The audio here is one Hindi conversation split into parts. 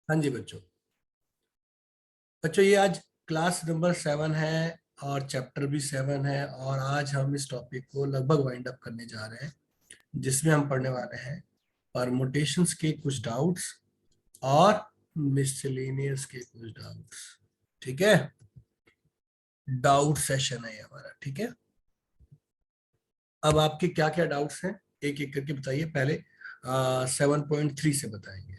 हाँ जी बच्चों। बच्चों ये आज क्लास नंबर 7 है और चैप्टर भी 7 है और आज हम इस टॉपिक को लगभग वाइंड अप करने जा रहे हैं, जिसमें हम पढ़ने वाले हैं परमुटेशंस के कुछ डाउट्स और मिससेलेनियस के कुछ डाउट्स। ठीक है, डाउट सेशन है ये हमारा। ठीक है, अब आपके क्या क्या डाउट्स हैं एक एक करके बताइए। पहले 7.3 से बताएंगे,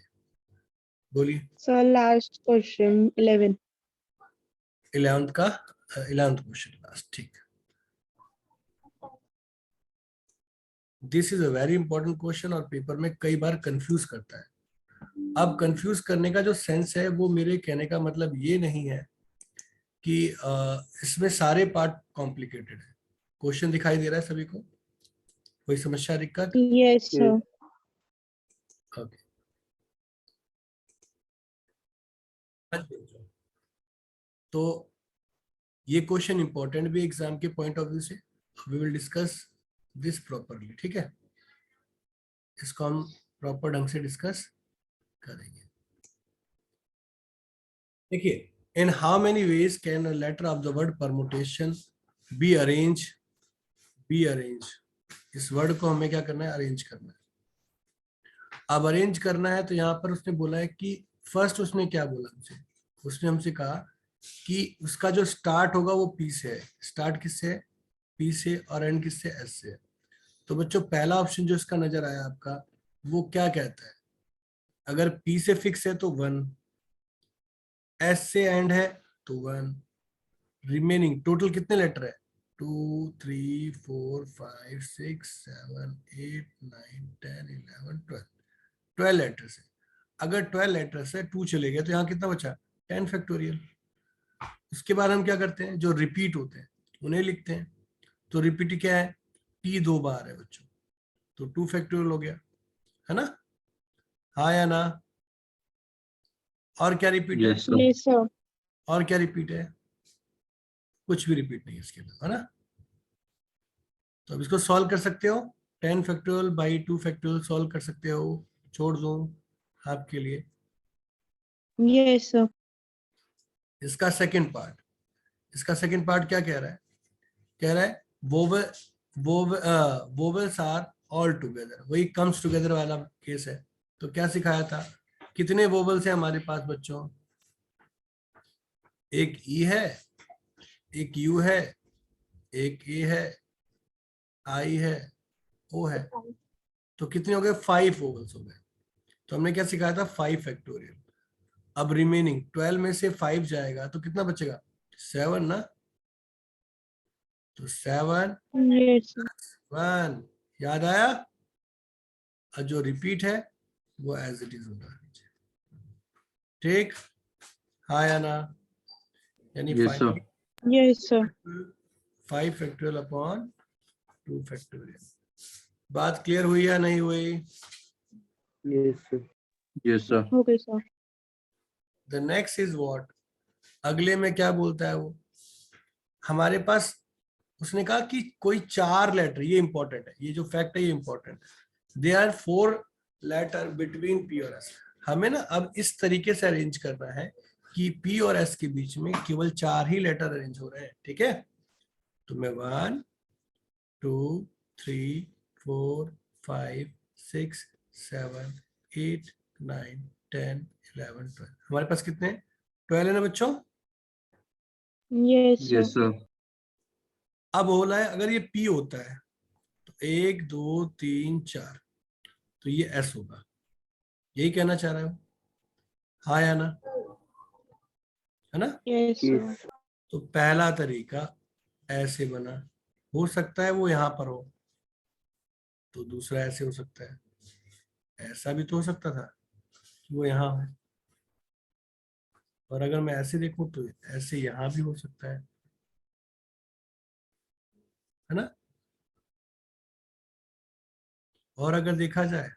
बोलिए। Sir last question 11। 11th का 11th क्वेश्चन लास्ट। ठीक, this is a very important question और पेपर में कई बार कंफ्यूज करता है। अब कंफ्यूज करने का जो सेंस है वो मेरे कहने का मतलब ये नहीं है कि इसमें सारे पार्ट कॉम्प्लिकेटेड है। क्वेश्चन दिखाई दे रहा है सभी को? कोई समस्या, दिक्कत? Yes sir. ओके, तो ये क्वेश्चन इंपॉर्टेंट भी एग्जाम के पॉइंट ऑफ व्यू से। We will discuss this properly. ठीक है, इसको हम प्रॉपर ढंग से डिस्कस करेंगे। देखिए, in how many ways can a letter of the word permutation be arrange? Be arrange, इस वर्ड को हमें क्या करना है? अरेंज करना है। अब अरेंज करना है तो यहाँ पर उसने बोला है कि फर्स्ट उसने क्या बोला हमसे? उसने हमसे कहा कि उसका जो स्टार्ट होगा वो पी से है। स्टार्ट किससे है? पी से, और एंड किससे? एस से। तो बच्चों पहला ऑप्शन जो इसका नजर आया आपका, वो क्या कहता है? अगर पी से फिक्स है तो 1, एस से एंड है तो 1, रिमेनिंग टोटल कितने लेटर है? 2 3 4 5 6 7 8 9 10 11 12, 12 लेटर्स है। अगर 12 लेटर्स है, 2 चले गए तो यहाँ कितना बचा? 10 फैक्टोरियल। उसके बाद हम क्या करते हैं? जो रिपीट होते हैं उन्हें लिखते हैं। तो रिपीट क्या है? पी 2 बार है बच्चों, तो 2 फैक्टोरियल हो गया, है ना? हाँ या ना? और क्या रिपीट है? Yes sir. Yes sir. और क्या रिपीट है? कुछ भी रिपीट नहीं है इसके अंदर, है ना? तो अब इसको सॉल्व कर सकते हो। 10 फैक्टोरियल बाई 2 फैक्टोरियल सॉल्व कर सकते हो। छोड़ दो आपके लिए। Yes sir. इसका सेकंड पार्ट, इसका सेकंड पार्ट क्या कह रहा है? कह रहा है वोवेल्स आर ऑल टुगेदर, वही कम्स टुगेदर वाला केस है। तो क्या सिखाया था? कितने वोवेल्स हैं हमारे पास बच्चों? एक ई है, एक यू है, एक ए है, आई है, ओ है। तो कितने हो गए? 5 वोवेल्स हो गए। तो हमने क्या सिखाया था? 5 फैक्टोरियल। अब रिमेनिंग 12 में से 5 जाएगा तो कितना बचेगा? 7 ना? तो 7 यस सर। 1, याद आया? और जो रिपीट है वो एज इट इज होगा। ठीक, हाँ या ना? यानी yes sir. Yes sir. 5 factorial upon 2 factorial. बात क्लियर हुई या नहीं हुई? Yes sir. Yes sir. Okay sir. The next is what? अगले में क्या बोलता है वो? हमारे पास उसने कहा कि कोई 4 लेटर, ये इंपॉर्टेंट है, ये जो फैक्ट है ये इंपॉर्टेंट है। There are 4 letter between P और एस। हमें ना अब इस तरीके से अरेंज करना है कि पी और एस के बीच में केवल 4 ही लेटर अरेंज हो रहे हैं। ठीक है, तो मैं 1 2 3 4 5 6 7 8 9 10 11 12, हमारे पास कितने? 12 है ना बच्चों? Yes yes sir. सर। अब बोला है अगर ये पी होता है तो 1 2 3 4, तो ये एस होगा। यही कहना चाह रहा हूं, हाँ या ना? है ना? Yes sir. यस। तो पहला तरीका ऐसे बना, हो सकता है वो यहाँ पर हो, तो दूसरा ऐसे हो सकता है। ऐसा भी तो हो सकता था कि वो यहाँ हो, और अगर मैं ऐसे देखूं तो ऐसे यहाँ भी हो सकता है ना? और अगर देखा जाए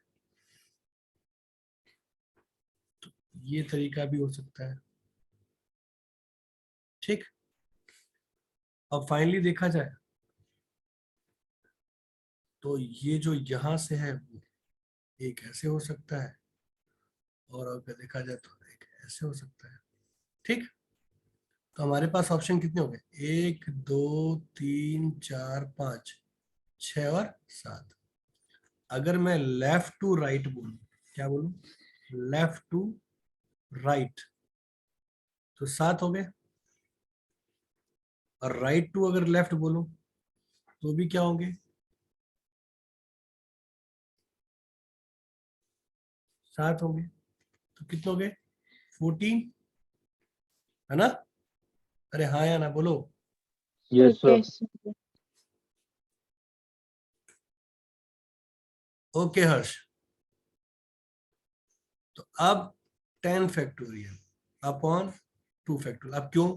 तो ये तरीका भी हो सकता है। ठीक, अब फाइनली देखा जाए तो ये जो यहाँ से है वो एक ऐसे हो सकता है, और अगर देखा जाए तो एक ऐसे हो सकता है। ठीक, तो हमारे पास ऑप्शन कितने हो गए? 1 2 3 4 5 6 और 7। अगर मैं लेफ्ट टू राइट बोलूं, क्या बोलूं? लेफ्ट टू राइट, तो 7 हो गए। और राइट टू अगर लेफ्ट बोलूं तो भी क्या होंगे? 7 होंगे। तो कितने हो गए? 14, है ना? अरे हाँ या ना बोलो। Yes, sir. Yes, sir. Okay Harsh, तो अब 10 फैक्टोरियल अपॉन 2 फैक्टोरियल। अब क्यों?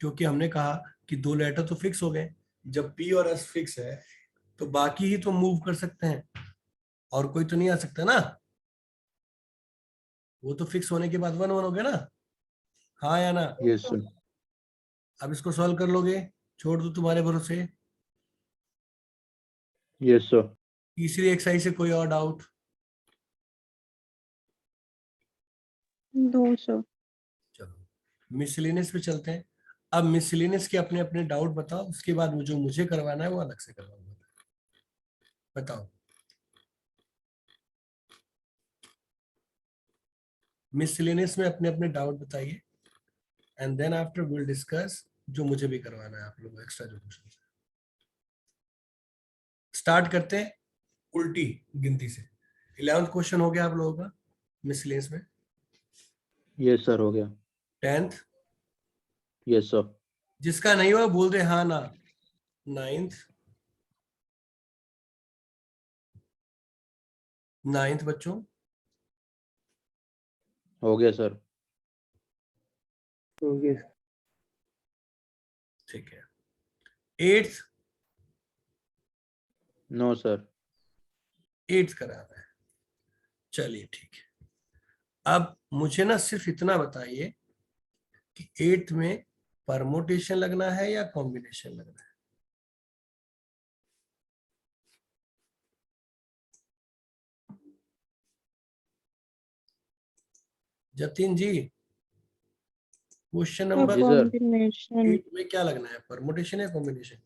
क्योंकि हमने कहा कि 2 लेटर तो फिक्स हो गए। जब पी और एस फिक्स है तो बाकी ही तो मूव कर सकते हैं, और कोई तो नहीं आ सकता ना। वो तो फिक्स होने के बाद 1 1 हो गया ना। हाँ या ना? Yes, sir. अब इसको सॉल्व कर लोगे? छोड़ दो तुम्हारे भरोसे। Yes, sir. तीसरी एक्सरसाइज से कोई और डाउट? No, sir. चलो मिसलेनियस पे चलते हैं। अब मिसलेनियस के अपने अपने डाउट बताओ, उसके बाद वो जो मुझे करवाना है वो अलग से करवाऊंगा। बताओ, मिसलेनियस में अपने अपने डाउट बताइए, and then after will discuss जो मुझे भी करवाना है आप लोगों को, एक्स्ट्रा जो क्वेश्चन। स्टार्ट करते हैं उल्टी गिनती से। 11th क्वेश्चन हो गया आप लोगों का मिसलेनियस में। Yes, sir. हो गया. 10th, Yes, sir. जिसका नहीं हुआ बोल दे हाँ ना। 9th, 9th बच्चों, हो गया सर. हो गया ठीक है। 8th, no sir. 8th कराना है। चलिए ठीक है। अब मुझे ना सिर्फ इतना बताइए कि 8th में परमोटेशन लगना है या कॉम्बिनेशन लगना है? Jatin ji, question A number जी सर. combination. 8 में क्या लगना है, परमोटेशन या कॉम्बिनेशन?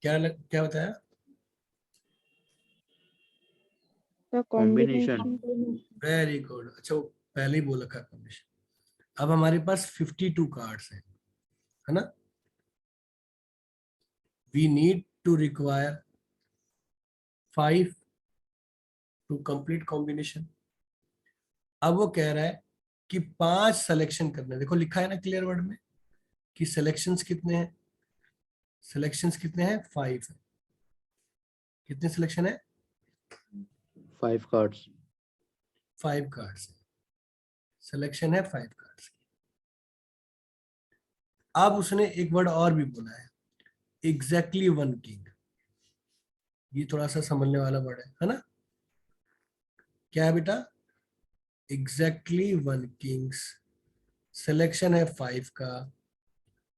क्या बताया? The Combination. combination. Very good. अच्छा, वो पहले ही बोल रखा कॉम्बिनेशन। अब हमारे पास 52 कार्ड्स हैं, है ना? We need to require 5 to complete combination. अब वो कह रहा है कि 5 सिलेक्शन करने। देखो लिखा है ना क्लियर वर्ड में कि सिलेक्शंस कितने हैं? सिलेक्शंस कितने हैं? 5 है। कितने सिलेक्शन है? 5 cards. 5 कार्ड्स। सिलेक्शन है 5 कार्ड्स की। अब उसने एक वर्ड और भी बोला है, एग्जैक्टली 1 किंग। ये थोड़ा सा समझने वाला वर्ड है ना? क्या है बेटा? Exactly 1 Kings. सिलेक्शन है 5 का।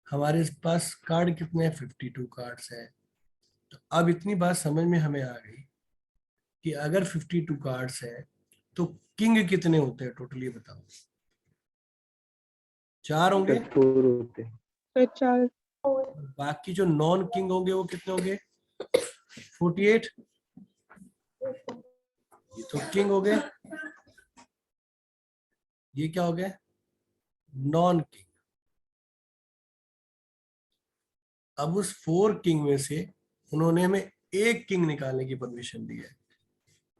हमारे पास कार्ड कितने हैं? 52 कार्ड्स हैं। तो अब इतनी बात समझ में हमें आ गई कि अगर 52 कार्ड्स हैं तो किंग कितने होते हैं टोटली, बताओ। 4 होंगे। 4 होते हैं। The child. बाकी जो नॉन किंग होंगे वो कितने होंगे? 48। ये तो किंग हो गए, ये क्या हो गया? Non king. अब उस 4 किंग में से उन्होंने हमें एक किंग निकालने की परमिशन दी है,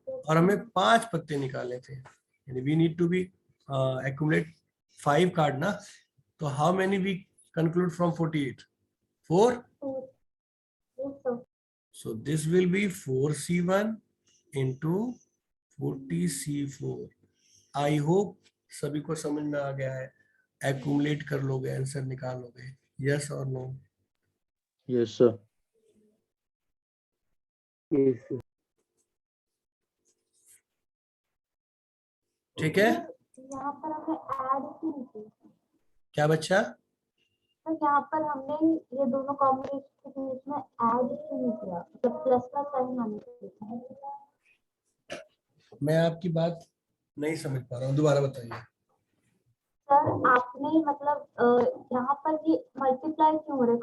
और हमें 5 पत्ते निकालने थे। यानी we need to be accumulate 5 card ना। तो how many we conclude from 48? 4। So this will be 4c1 into 40c4. I hope सभी को समझ में आ गया है। एक्यूमुलेट कर लोगे, आंसर निकाल लोगे। यस और नो? Yes sir. यस ठीक है। यहाँ पर हमें ऐड की नहीं की। क्या बच्चा? तो यहाँ पर हमने ये दोनों कॉम्बिनेशन के बीच में ऐड ही नहीं किया, मतलब प्लस का साइन आने चाहिए था। मैं आपकी बात नहीं समझ पा रहा हूँ, दोबारा बताइए। सर आपने मतलब यहाँ पर ये मल्टीप्लाई क्यों हो रहा है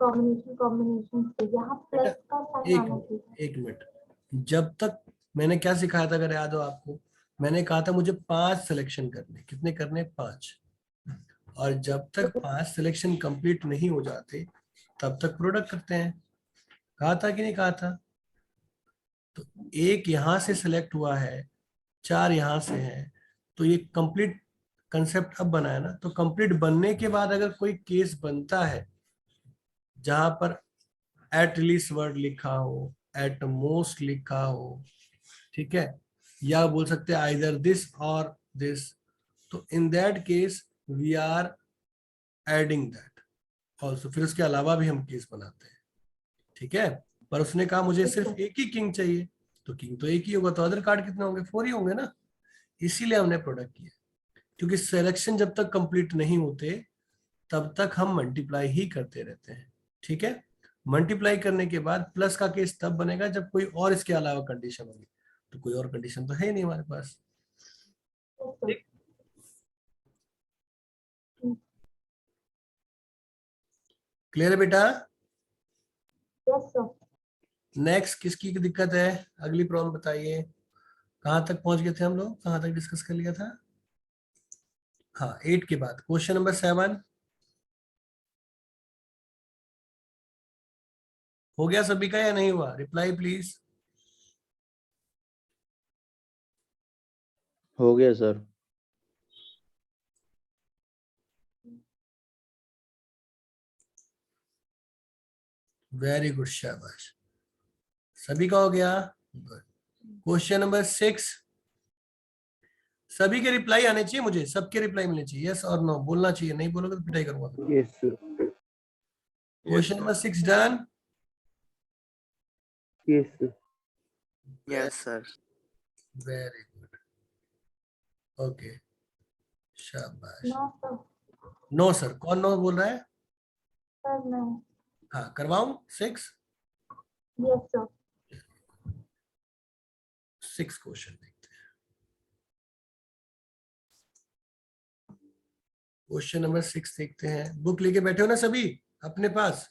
कॉम्बिनेशन से, यहाँ प्लस का साइन आना चाहिए। एक मिनट, जब तक मैंने क्या सिखाया था अगर याद हो आपको, मैंने कहा था मुझे 5 सिलेक्शन करने, कितने करने, 5, और जब तक 5 सिलेक्शन कंप्लीट नहीं हो जाते तब तक प्रोडक्ट करते हैं, कहा था कि नहीं कहा था। तो एक यहां से सिलेक्ट हुआ है, 4 यहां से है, तो ये कंप्लीट कंसेप्ट अब बना है ना। तो कंप्लीट बनने के बाद अगर कोई केस बनता है जहां पर एट लीस्ट वर्ड लिखा हो, एट मोस्ट लिखा हो, ठीक है, या बोल सकते हैं आइदर दिस और दिस, तो in that case we are adding that also, फिर उसके अलावा भी हम केस बनाते हैं, ठीक है। पर उसने कहा मुझे सिर्फ एक ही किंग चाहिए, तो किंग तो एक ही होगा, तो अदर कार्ड कितने होंगे, 4 ही होंगे ना, इसीलिए हमने प्रोडक्ट किया। क्योंकि सिलेक्शन जब तक कंप्लीट नहीं होते तब तक हम मल्टीप्लाई ही करते रहते हैं, ठीक है। मल्टीप्लाई करने के बाद प्लस का केस तब बनेगा जब कोई और इसके अलावा कंडीशन होगी, तो कोई और कंडीशन तो है ही नहीं हमारे पास। क्लियर है बेटा। Yes sir. नेक्स्ट किसकी दिक्कत है, अगली प्रॉब्लम बताइए। कहां तक पहुंच गए थे हम लोग, कहां तक डिस्कस कर लिया था। हाँ 8 के बाद क्वेश्चन नंबर 7 हो गया सभी का या नहीं हुआ, रिप्लाई प्लीज। हो गया सर। वेरी गुड, शाबाश, सभी का हो गया। क्वेश्चन नंबर 6, सभी के रिप्लाई आने चाहिए मुझे, सबके रिप्लाई मिलने चाहिए, यस और नो बोलना चाहिए, नहीं बोलोगे तो पिटाई करूंगा। Yes, sir. Question number 6 done. Yes, sir. Yes, sir. Very good, okay, शाबाश। No sir. नो सर, कौन नो बोल रहा है। सर नहीं। हाँ करवाऊं 6। Yes sir. 6 क्वेश्चन देखते हैं। क्वेश्चन नंबर 6 देखते हैं, बुक लेके बैठे हो ना सभी अपने पास।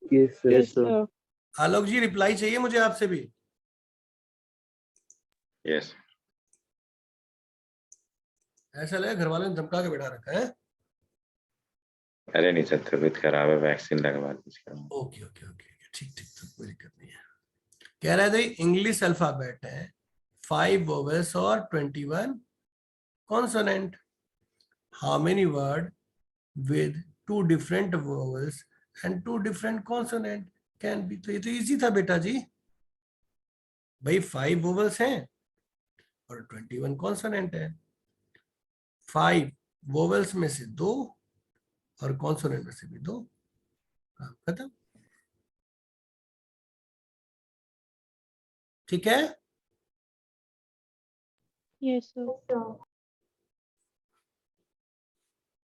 Yes, sir. Yes, Yes, sir. sir. आलोक जी रिप्लाई चाहिए मुझे आपसे भी। यस ऐसा लगा घर वालों ने धमका के बैठा रखा है। अरे नहीं सर, तबीयत खराब है, वैक्सीन लगवा दीजिए। ओके ओके ओके, ठीक ठीक, तो कोई दिक्कत नहीं है। कह रहा था इंग्लिश अल्फाबेट है 5 वोवेल्स और 21 consonant, how many word with 2 different vowels and 2 different consonant can be. तो ये तो इजी था बेटा जी, भाई 5 वोवेल्स हैं और 21 कॉन्सोनेंट है, 5 वोवेल्स में से 2 और कॉन्सोनेंट में से भी 2, काम खत्म, ठीक है। Yes, sir. Yes sir.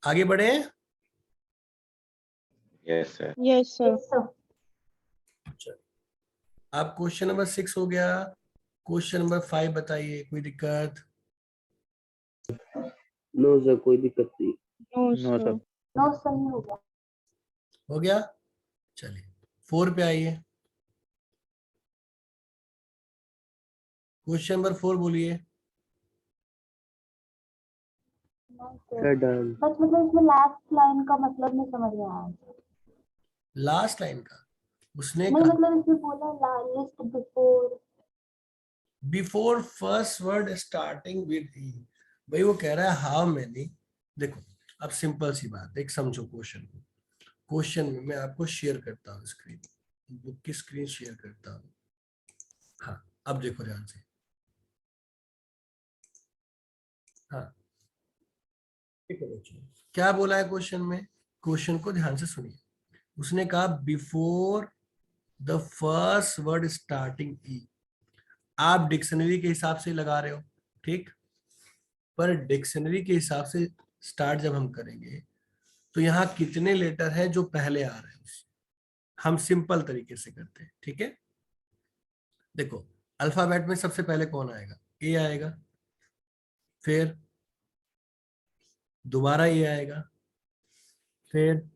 आगे बढ़े। Yes sir. Yes, sir. Yes sir. चलो, आप क्वेश्चन नंबर 6 हो गया, क्वेश्चन नंबर 5 बताइए, कोई दिक्कत। No, sir. कोई दिक्कत नहीं. No, No, sir. sir. No सही हो गया। हो गया, चलिए 4 पे आइए। क्वेश्चन नंबर 4 बोलिए। No sir. Sir, done. बस मतलब इसमें लास्ट लाइन का मतलब नहीं समझ में आया। लास्ट लाइन का उसने नहीं कहा मतलब इसमें बोला list before. Before first word starting with E, भाई वो कह रहा है हाउ मेनी। देखो अब सिंपल सी बात, एक समझो क्वेश्चन को। क्वेश्चन में मैं आपको शेयर करता हूँ स्क्रीन, बुक की स्क्रीन शेयर करता हूँ। हाँ अब देखो ध्यान से, हाँ देखो बच्चों क्या बोला है क्वेश्चन में, क्वेश्चन को ध्यान से सुनिए। उसने कहा before the first word starting E, आप डिक्शनरी के हिसाब से लगा रहे हो, ठीक, पर डिक्शनरी के हिसाब से स्टार्ट जब हम करेंगे तो यहाँ कितने लेटर हैं जो पहले आ रहे हैं, हम सिंपल तरीके से करते हैं, ठीक है। देखो अल्फाबेट में सबसे पहले कौन आएगा, ए आएगा, फिर दोबारा ए आएगा, फिर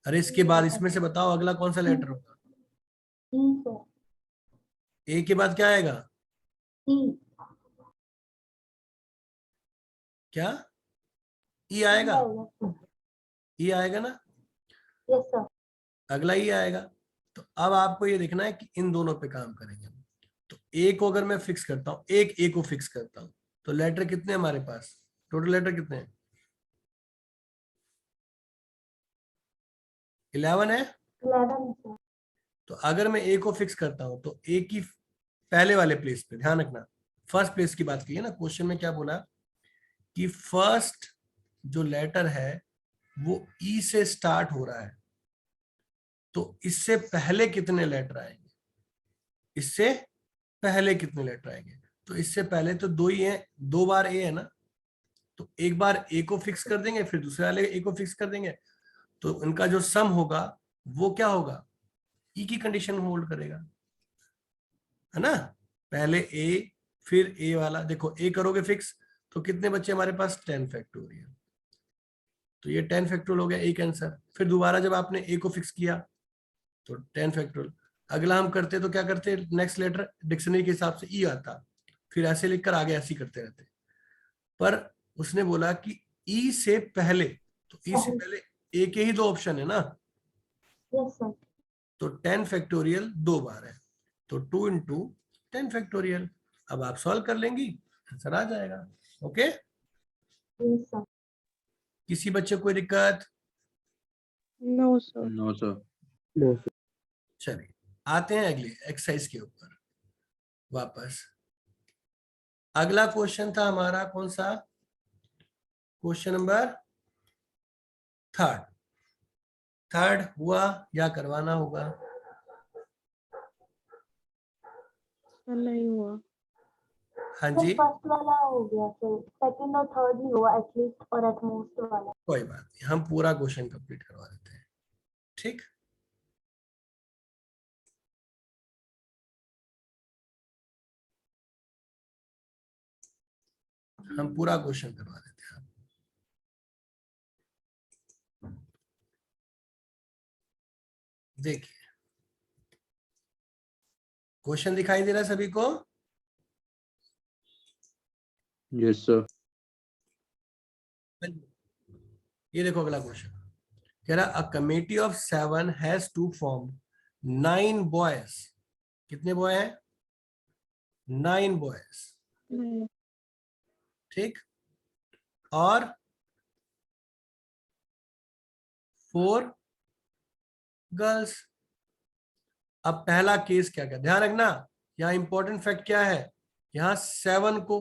अरे इसके बाद इसमें से बताओ अगला कौन सा लेटर होगा? ई सर, ए के बाद क्या आएगा? ई, क्या? ई आएगा, ई आएगा ना, यस सर, अगला ई आएगा। तो अब आपको ये देखना है कि इन दोनों पे काम करेंगे। तो ए को अगर मैं फिक्स करता हूं, एक ए को फिक्स करता हूं, तो लेटर कितने हमारे पास? टोटल लेटर कितने हैं? 11 है। 11 सर, तो अगर मैं ए को फिक्स करता हूं तो ए की पहले वाले प्लेस पे ध्यान रखना, फर्स्ट प्लेस की बात की है ना, क्वेश्चन में क्या बोला कि फर्स्ट जो लेटर है वो ई से स्टार्ट हो रहा है, तो इससे पहले कितने लेटर आएंगे? इससे पहले कितने लेटर आएंगे? तो इससे पहले तो दो ही है, 2 बार ए है ना, तो एक बार ए को फिक्स कर देंगे, फिर दूसरे वाले ए को फिक्स कर देंगे, तो उनका जो सम होगा वो क्या होगा? ई की कंडीशन होल्ड करेगा, है ना। पहले ए फिर ए वाला, देखो ए करोगे फिक्स तो कितने बच्चे हमारे पास? 10 फैक्टोरियल। तो ये 10 फैक्टोरियल हो गया एक आंसर। फिर दोबारा जब आपने ए को फिक्स किया तो 10 फैक्टोरियल। अगला हम करते तो क्या करते? नेक्स्ट लेटर डिक्शनरी के हिसाब से ई आता, फिर ऐसे लिखकर आगे ऐसे ही करते रहते। पर उसने बोला कि ई से पहले, तो ई से पहले ए के ही 2 ऑप्शन है ना, यस सर, तो 10 फैक्टोरियल 2 बार है, तो 2 इंटू 10 फैक्टोरियल। अब आप सॉल्व कर लेंगी, आंसर आ जाएगा। ओके, यस सर, किसी बच्चे को कोई दिक्कत? No sir. No sir. No sir. चलिए आते हैं अगले एक्सरसाइज के ऊपर वापस। अगला क्वेश्चन था हमारा कौन सा? क्वेश्चन नंबर 3 हुआ या करवाना होगा? नहीं हुआ। हाँ सर जी, फर्स्ट वाला हो गया सर, सेकंड और थर्ड ही हुआ एटलीस्ट और एटमोस्ट वाला। कोई बात नहीं, हम पूरा क्वेश्चन कंप्लीट करवा देते हैं। ठीक, हम पूरा क्वेश्चन करवा देते हैं। देखिए क्वेश्चन दिखाई दे रहा है सभी को? Yes sir. ये देखो अगला क्वेश्चन कह रहा a committee of 7 has to form 9 boys. कितने बॉय हैं? 9 बॉयज, नहीं। ठीक, और 4 गर्ल्स। अब पहला केस क्या क्या ध्यान रखना, यहाँ इंपॉर्टेंट फैक्ट क्या है? यहाँ 7 को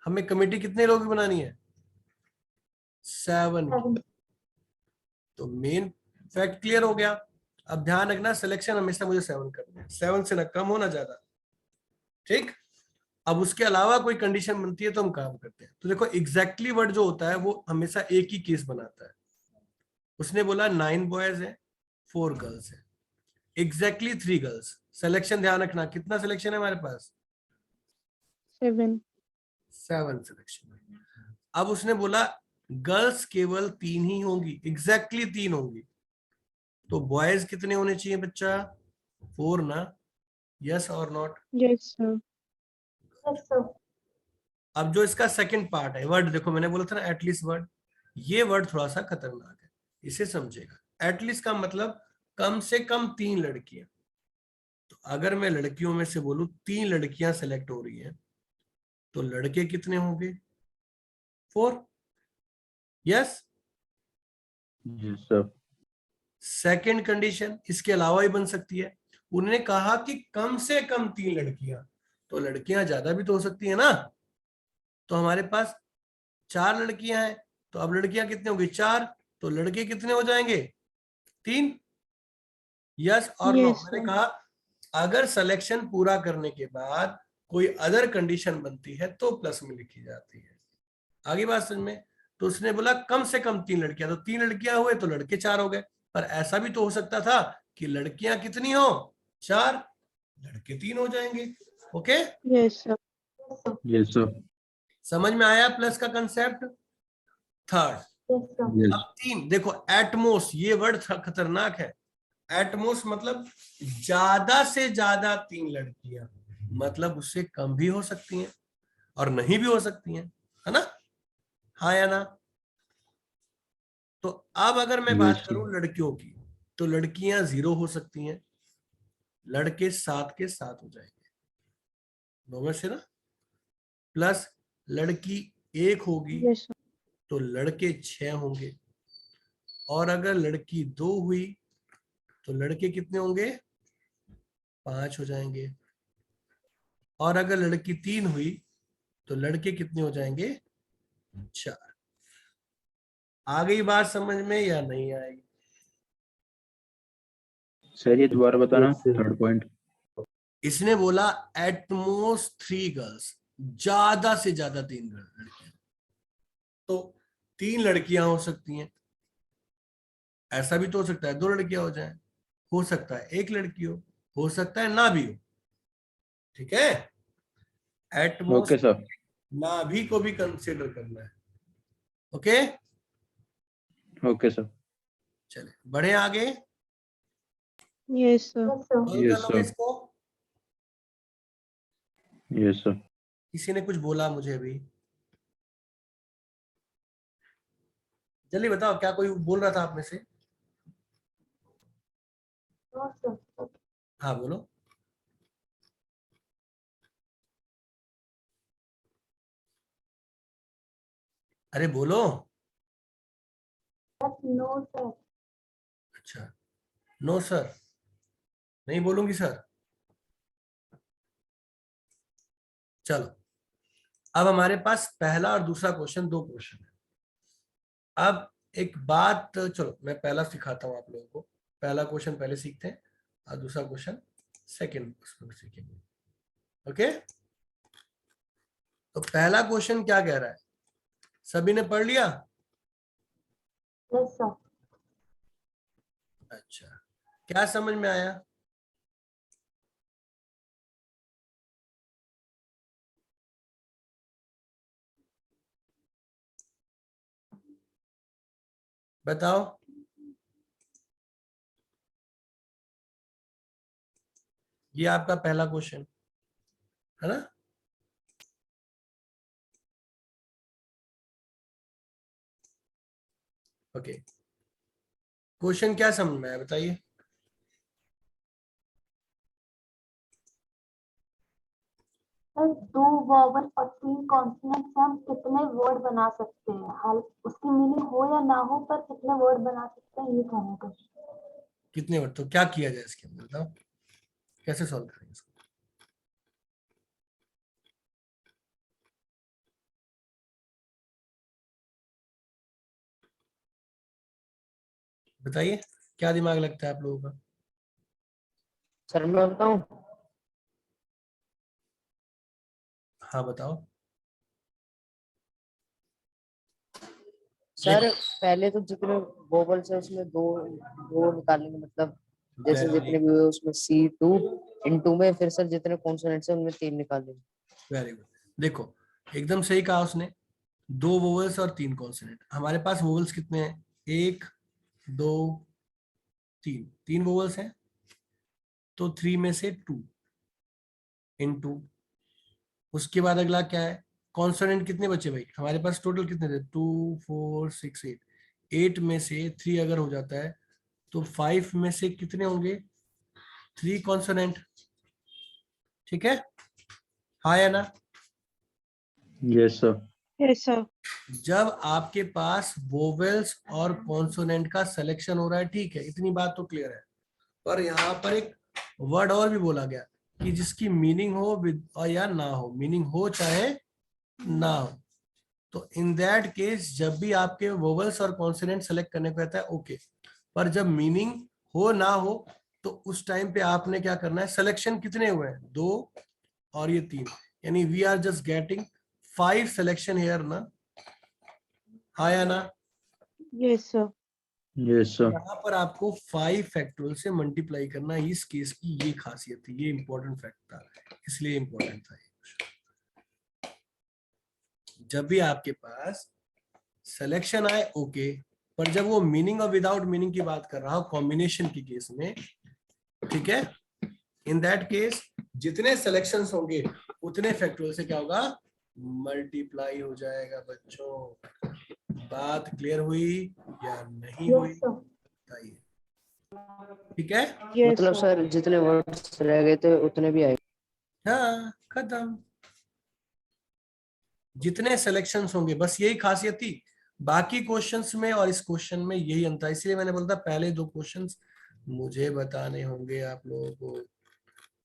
हमें कमेटी कितने लोगों की बनानी है? 7 की। तो मेन फैक्ट क्लियर हो गया। अब ध्यान रखना सिलेक्शन हमेशा मुझे 7 करना है, 7 से ना कम हो ना ज्यादा, ठीक। अब उसके अलावा कोई कंडीशन बनती है तो हम काम करते हैं। तो देखो एग्जैक्टली वर्ड जो होता है वो हमेशा एक ही केस बनाता है। उसने बोला 9 बॉयज है 4 गर्ल्स है, एग्जैक्टली 3 गर्ल्स। सिलेक्शन ध्यान रखना, कितना सिलेक्शन है हमारे पास? 7। 7 सिलेक्शन। अब उसने बोला गर्ल्स केवल 3 ही होंगी, एग्जैक्टली 3 होंगी, तो बॉयज कितने होने चाहिए बच्चा? 4 ना? यस और not? Yes sir. Yes sir, अब जो इसका सेकंड पार्ट है, वर्ड देखो, मैंने बोला था ना एटलीस्ट वर्ड, ये वर्ड थोड़ा सा खतरनाक है, इसे समझेगा। एटलीस्ट का मतलब कम से कम 3 लड़कियां। तो अगर मैं लड़कियों में से बोलूं 3 लड़कियां सेलेक्ट हो रही हैं, तो लड़के कितने होंगे? 4। Yes. Yes sir. Second condition इसके अलावा ही बन सकती है। उन्होंने कहा कि कम से कम 3 लड़कियां, तो लड़कियां ज्यादा भी तो हो सकती है ना। तो हमारे पास 4 लड़कियां हैं, तो अब लड़कियां कितने होंगी? 4, तो लड़के कितने हो जाएंगे? 3। यस और नो? Yes, मैंने sir. कहा अगर सिलेक्शन पूरा करने के बाद कोई अदर कंडीशन बनती है तो प्लस में लिखी जाती है। आगे बात समझ में? तो उसने बोला कम से कम 3 लड़कियां, तो 3 लड़कियां हुए तो लड़के 4 हो गए। पर ऐसा भी तो हो सकता था कि लड़कियां कितनी हो? 4, लड़के 3 हो जाएंगे। Okay, Yes, sir. Yes, sir. Yes, sir. समझ में आया प्लस का concept? Third, Yes, sir. Yes. अब 3 देखो, एटमोस, ये वर्ड खतरनाक है। एटमोस मतलब ज्यादा से ज्यादा 3 लड़कियां, मतलब उससे कम भी हो सकती हैं और नहीं भी हो सकती हैं, है ना? हाँ या ना? तो अब अगर मैं बात Yes, sir. करूं लड़कियों की, तो लड़कियां 0 हो सकती हैं, लड़के 7 के 7 हो जाएंगे, दो में से ना, प्लस लड़की 1 होगी Yes, sir. तो लड़के 6 होंगे, और अगर लड़की 2 हुई तो लड़के कितने होंगे? 5 हो जाएंगे, और अगर लड़की 3 हुई तो लड़के कितने हो जाएंगे? 4। आ गई बात समझ में या नहीं आई? सर ये दोबारा बताना, Yes, sir. Third point. इसने बोला एटमोस्ट 3 गर्ल्स, ज्यादा से ज्यादा 3 लड़कियां, तो 3 लड़कियां हो सकती हैं, ऐसा भी तो हो सकता है 2 लड़कियां हो जाएं, हो सकता है 1 लड़की हो सकता है ना भी हो, ठीक है? Okay at most sir. ना भी को भी कंसिडर करना है। Okay, okay sir. चले बढ़े आगे। Yes, sir. Yes, sir. Call Yes, कर लोगे sir. इसको? Yes sir. किसी ने कुछ बोला मुझे अभी, जल्दी बताओ, क्या कोई बोल रहा था आप में से? No, sir. हाँ बोलो। अरे बोलो। But no, sir. अच्छा, नो सर, नहीं बोलूंगी सर। चलो, अब हमारे पास पहला और दूसरा क्वेश्चन, 2 क्वेश्चन है। अब एक बात, चलो मैं पहला सिखाता हूं आप लोगों को, पहला क्वेश्चन पहले सीखते हैं और दूसरा क्वेश्चन सेकंड उसमें सीखेंगे। ओके, तो पहला क्वेश्चन क्या कह रहा है, सभी ने पढ़ लिया? Yes, sir. अच्छा, क्या समझ में आया? बताओ। ये आपका पहला क्वेश्चन है ना? ओके, क्वेश्चन क्या समझ में आया बताइए? सर 2 वॉवल और 3 कॉन्सोनेंट से हम कितने वर्ड बना सकते हैं? हाल उसकी मीनिंग हो या ना हो, पर कितने वर्ड बना सकते हैं, ये कहना क्वेश्चन। कितने वर्ड, तो क्या किया जाए इसके अंदर बताओ, कैसे सॉल्व करेंगे इसको? बताइए, क्या दिमाग लगता है आप लोगों का? सर मैं बताऊं? हाँ बताओ। सर पहले तो जितने वोवल्स है उसमें दो दो निकालेंगे, मतलब जैसे जितने भी हुए उसमें C2 इन 2 में, फिर सर जितने कॉन्सोनेंट्स है उनमें 3 निकालेंगे। वेरी गुड, देखो एकदम सही कहा उसने, 2 वोवल्स और 3 कॉन्सोनेंट। हमारे पास वोवल्स कितने हैं? 1 2 3 वोवल्स हैं, तो 3 में से 2 इन 2। उसके बाद अगला क्या है? कॉन्सोनेंट कितने बचे भाई हमारे पास? टोटल कितने थे? 2 4 6 8। 8 में से 3 अगर हो जाता है तो 5 में से कितने होंगे? 3 कॉन्सोनेंट, ठीक है? हाँ या ना? Yes sir. Yes, sir. जब आपके पास वोवेल्स और कॉन्सोनेंट का सिलेक्शन हो रहा है, ठीक है, इतनी बात तो क्लियर है, पर यहाँ पर एक वर्ड और भी बोला गया कि जिसकी मीनिंग हो विद और या ना हो, मीनिंग हो चाहे ना हो, तो इन दैट केस जब भी आपके वोवेल्स और कॉन्सोनेंट सेलेक्ट करने को कहता है ओके, पर जब मीनिंग हो ना हो तो उस टाइम पे आपने क्या करना है? सिलेक्शन कितने हुए हैं? 2 और ये 3, यानी we are just getting 5 selection here ना? हाँ या ना? Yes, sir. Yes, sir. यहाँ पर आपको 5 फैक्टोरियल से मल्टीप्लाई करना, इस केस की ये खासियत है, ये इंपॉर्टेंट फैक्ट था, इसलिए इंपॉर्टेंट था ये। जब भी आपके पास सिलेक्शन आए ओके, पर जब वो मीनिंग और विदाउट मीनिंग की बात कर रहा हूं कॉम्बिनेशन की केस में, ठीक है, इन दैट केस जितने सिलेक्शंस होंगे उतने फैक्टोरियल से क्या होगा, मल्टीप्लाई हो जाएगा। बच्चों बात क्लियर हुई या नहीं हुई, यस सर। बताइए। ठीक है, Yes, मतलब sir. सर जितने वर्ड्स रह गए थे उतने भी आए। हाँ खत्म। जितने सिलेक्शंस होंगे, बस यही खासियत थी। बाकी क्वेश्चंस में और इस क्वेश्चन में यही अंतर है, इसलिए मैंने बोला था पहले 2 क्वेश्चंस मुझे बताने होंगे आप लोगों को,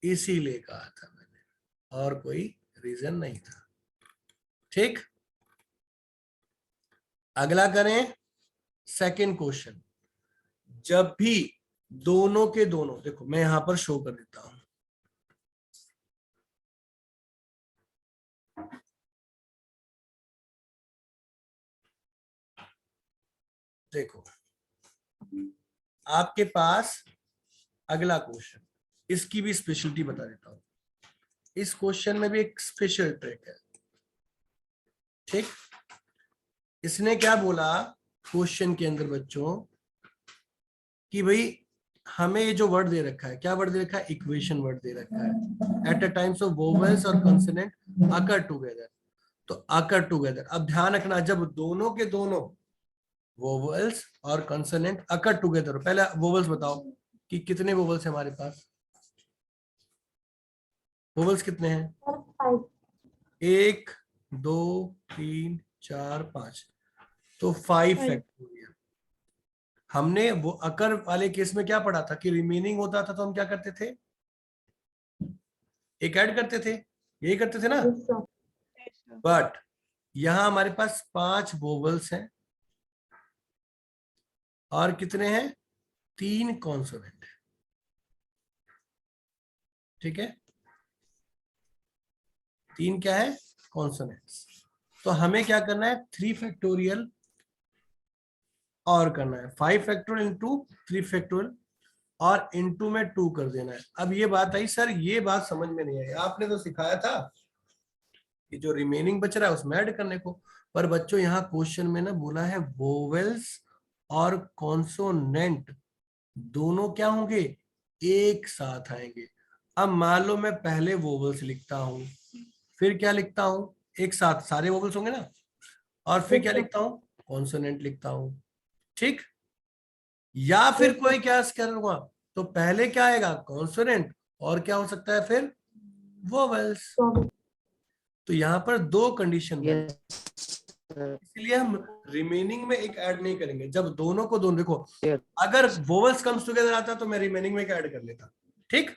इसीलिए कहा था मैंने, और कोई रीजन नहीं था। ठीक, अगला करें सेकंड क्वेश्चन। जब भी दोनों के दोनों, देखो मैं यहां पर शो कर देता हूं, देखो आपके पास अगला क्वेश्चन, इसकी भी स्पेशलिटी बता देता हूं। इस क्वेश्चन में भी एक स्पेशल ट्रिक है। ठीक, इसने क्या बोला क्वेश्चन के अंदर बच्चों कि भाई हमें ये जो वर्ड दे रखा है, क्या वर्ड दे रखा है, इक्वेशन वर्ड दे रखा है, at a times of vowels और कंसोनेंट अकर टुगेदर। तो अकर टुगेदर, अब ध्यान रखना, जब दोनों के दोनों वोवेल्स और कंसोनेंट अकर टुगेदर, पहले वोवेल्स बताओ कि कितने वोवेल्स है हमारे पास, वोवेल्स कितने हैं, सर 5। 1 2 3 4 5, तो 5 फैक्टोरियल। हमने वो अकर वाले केस में क्या पढ़ा था कि रिमेनिंग होता था तो हम क्या करते थे, एक ऐड करते थे, यही करते थे ना। Yes sir. Yes, sir. But यहां हमारे पास 5 वोवेल्स हैं और कितने हैं, 3 कॉन्सोनेंट है। ठीक है, 3 क्या है, कॉन्सोनेंट्स। तो हमें क्या करना है, 3 फैक्टोरियल और करना है, 5 फैक्टोरियल इंटू 3 फैक्टोरियल और इंटू में 2 कर देना है। अब ये बात आई सर, ये बात समझ में नहीं आई, आपने तो सिखाया था कि जो रिमेनिंग बच रहा है उसमें ऐड करने को, पर बच्चों यहाँ क्वेश्चन में ना बोला है वोवेल्स और कॉन्सोनेंट दोनों क्या होंगे, एक साथ आएंगे। अब मान लो मैं पहले वोवेल्स लिखता हूं, फिर क्या लिखता हूं, एक साथ सारे वोवेल्स होंगे ना, और फिर क्या लिखता हूं, कॉन्सोनेंट लिखता हूं। ठीक, या फिर कोई क्या करूंगा, तो पहले क्या आएगा, कॉन्सोनेंट, और क्या हो सकता है फिर, वोवेल्स। तो यहाँ पर 2 कंडीशन है, इसलिए हम रिमेनिंग में एक ऐड नहीं करेंगे। जब दोनों को दोनों, देखो अगर वोवेल्स कम्स टुगेदर आता तो मैं रिमेनिंग में एक ऐड कर लेता, ठीक,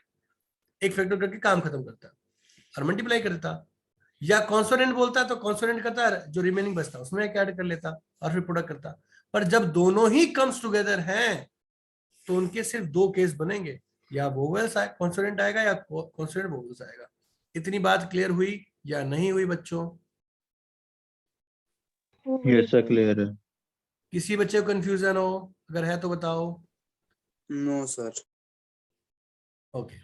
एक फैक्टर करके काम खत्म करता और मल्टीप्लाई कर देता, या कॉन्सोनेंट बोलता तो कॉन्सोनेंट करता, जो रिमेनिंग बचता उसमें एक ऐड कर लेता और फिर प्रोडक्ट करता। पर जब दोनों ही कम्स टुगेदर हैं तो उनके सिर्फ 2 केस बनेंगे, या वोवेल्स आए कॉन्सोनेंट आएगा या कॉन्सोनेंट वोवेल्स आएगा। इतनी बात क्लियर हुई या नहीं हुई बच्चों? Yes, sir. Clear है. किसी बच्चे को कंफ्यूजन हो, अगर है तो बताओ। No sir. ओके,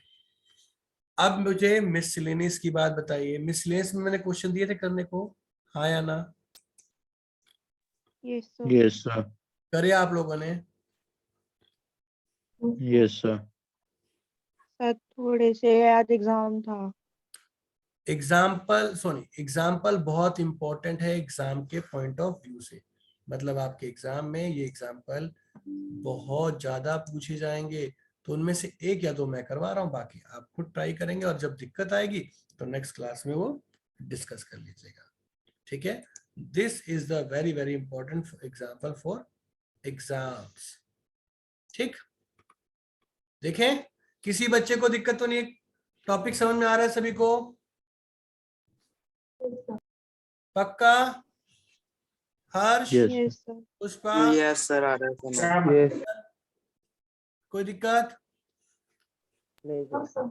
अब मुझे मिसलेनियस की बात बताइए। मिसलेनियस में मैंने क्वेश्चन दिए थे करने को, हाँ या ना? Yes, sir. Yes, sir. करे आप लोगों ने? Yes, sir. सर थोड़े से आज एग्जाम था। एग्जाम्पल बहुत इंपॉर्टेंट है एग्जाम के पॉइंट ऑफ व्यू से। मतलब आपके एग्जाम में ये एग्जाम्पल बहुत ज्यादा पूछे जाएंगे, तो उनमें से 1 या 2 मैं करवा रहा हूँ, बाकी आप खुद ट्राई करेंगे, और जब दिक्कत आएगी तो नेक्स्ट क्लास में वो डिस्कस कर लीजिएगा। ठीक है, this is the very very important example for exams. ठीक, देखें किसी बच्चे को दिक्कत तो नहीं, टॉपिक समझ में आ रहा है सभी को? पक्का? Harsh, Yes. Yes, sir. Pushpa, yes sir, आ रहा है समझ। कोई दिक्कत? नहीं सर।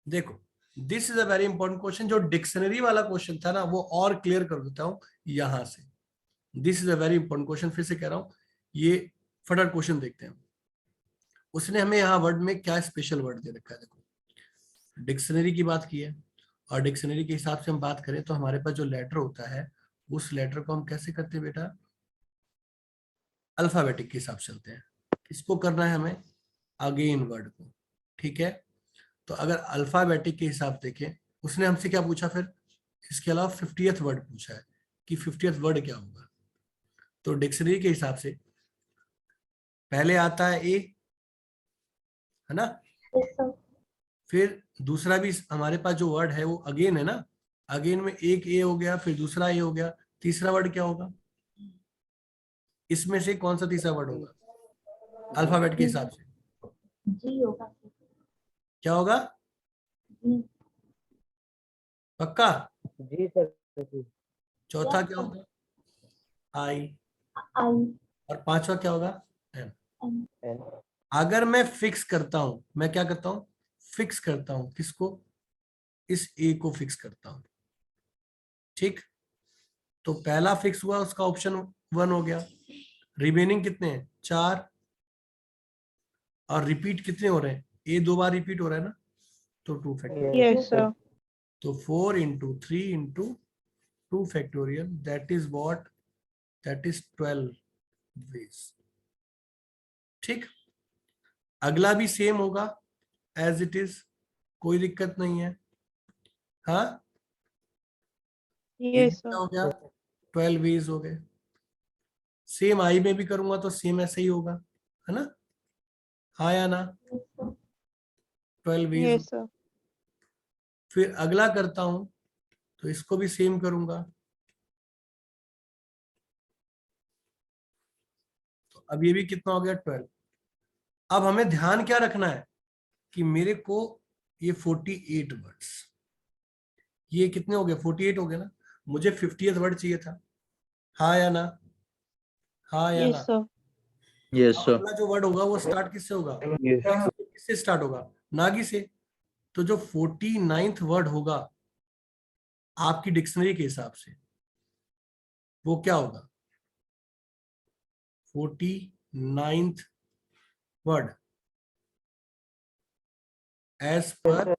देखो, this is a very important question. जो डिक्शनरी वाला क्वेश्चन था ना, वो और क्लियर कर देता हूं यहां से। This is a very important question, फिर से कह रहा हूं, ये फटाफट क्वेश्चन देखते हैं। उसने हमें यहाँ वर्ड में क्या स्पेशल वर्ड दे रखा है, देखो डिक्शनरी की बात की है, और डिक्शनरी के हिसाब से हम बात करें तो हमारे पास जो लेटर होता है उस लेटर को हम कैसे करते हैं बेटा, अल्फाबेटिक के हिसाब से चलते हैं। किसको करना है हमें, अगेन वर्ड को, ठीक है। तो अगर अल्फाबेटिक के हिसाब से देखें, उसने हमसे क्या पूछा फिर, इसके अलावा 50th वर्ड पूछा है कि 50th वर्ड क्या होगा। तो डिक्शनरी के हिसाब से पहले आता है ए, है ना, Yes, sir. फिर दूसरा भी हमारे पास जो वर्ड है वो अगेन है ना, अगेन में एक ए हो गया, फिर दूसरा ए हो गया, तीसरा वर्ड क्या होगा, इसमें से कौन सा तीसरा वर्ड होगा अल्फाबेट के हिसाब से, जी होगा sir. क्या होगा, जी. पक्का। जी सर जी। चौथा Yes, क्या sir. होगा, आई, I और पांचवा क्या होगा, एम। am. अगर मैं फिक्स करता हूं, मैं क्या करता हूं, फिक्स करता हूं, किसको, इस ए को फिक्स करता हूं, ठीक। तो पहला फिक्स हुआ, उसका ऑप्शन 1 हो गया, रिमेनिंग कितने हैं, 4, और रिपीट कितने हो रहे हैं, ए 2 बार रिपीट हो रहा है ना, तो 2 फैक्टोरियल। Yes, sir. तो 4 into 3 into 2 factorial, that is what, that is 12 ways, ठीक। अगला भी सेम होगा एज इट इज, कोई दिक्कत नहीं है, हाँ। ये Yes, क्या sir. हो गया, 12 वेज हो गए। सेम आई में भी करूंगा तो सेम ऐसे ही होगा, है ना, हाँ या ना, Yes, sir. 12 ways. Yes, sir. फिर अगला करता हूं तो इसको भी सेम करूंगा, तो अब ये भी कितना हो गया, 12। अब हमें ध्यान क्या रखना है कि मेरे को ये 48 वर्ड्स, ये कितने हो गए, 48 हो गए ना, मुझे 50th वर्ड चाहिए था, हाँ या ना, हाँ या Yes, ना। sir. Yes, अब sir. अगला जो वर्ड होगा वो स्टार्ट किससे होगा, Yes. किससे स्टार्ट होगा, नागी से। तो जो 49th वर्ड होगा आपकी डिक्शनरी के हिसाब से वो क्या होगा, 49th word as per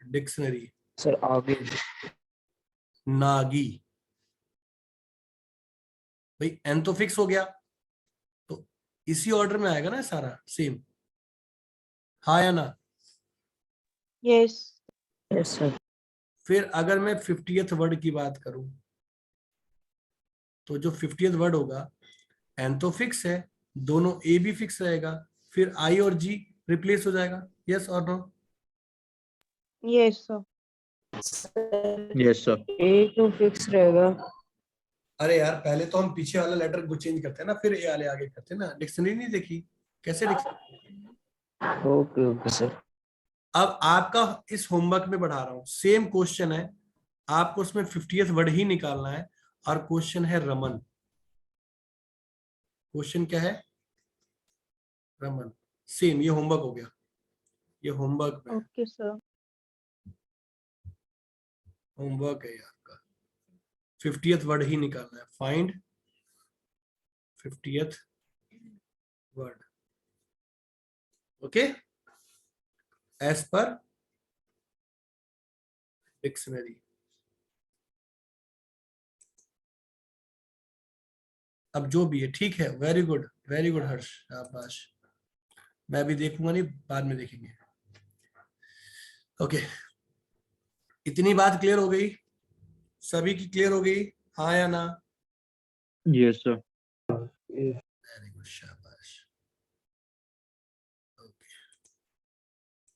dictionary, sir आगे नागी। भाई एन तो फिक्स हो गया, तो इसी ऑर्डर में आएगा ना सारा सेम, हाँ या ना। Yes. Yes sir. फिर अगर मैं 50th वर्ड की बात करूं तो जो 50th वर्ड होगा, एन तो फिक्स है, दोनों ए भी फिक्स रहेगा, फिर आई और जी रिप्लेस हो जाएगा, यस और no. Yes, sir. Yes, sir. एक तो फिक्स रहेगा। अरे यार पहले तो हम पीछे वाला लेटर को चेंज करते हैं ना, फिर ए वाले आगे करते हैं ना, डिक्शनरी नहीं देखी कैसे डिक्शनरी। Okay okay sir. अब आपका इस होमवर्क में बढ़ा रहा हूं, सेम क्वेश्चन है, आपको उसमें 50th वर्ड ही निकालना है, और क्वेश्चन है रमन। क्वेश्चन क्या है, रमन। सेम ये होमवर्क हो गया, ये होमवर्क में Okay, sir. होमवर्क है आपका, 50th वर्ड ही निकालना है, find 50th word, okay, as per dictionary. अब जो भी है ठीक है, वेरी गुड हर्ष, शाबाश। मैं भी देखूंगा, नहीं बाद में देखेंगे, ओके। इतनी बात क्लियर हो गई, सभी की क्लियर हो गई, हाँ या ना। Yes, sir.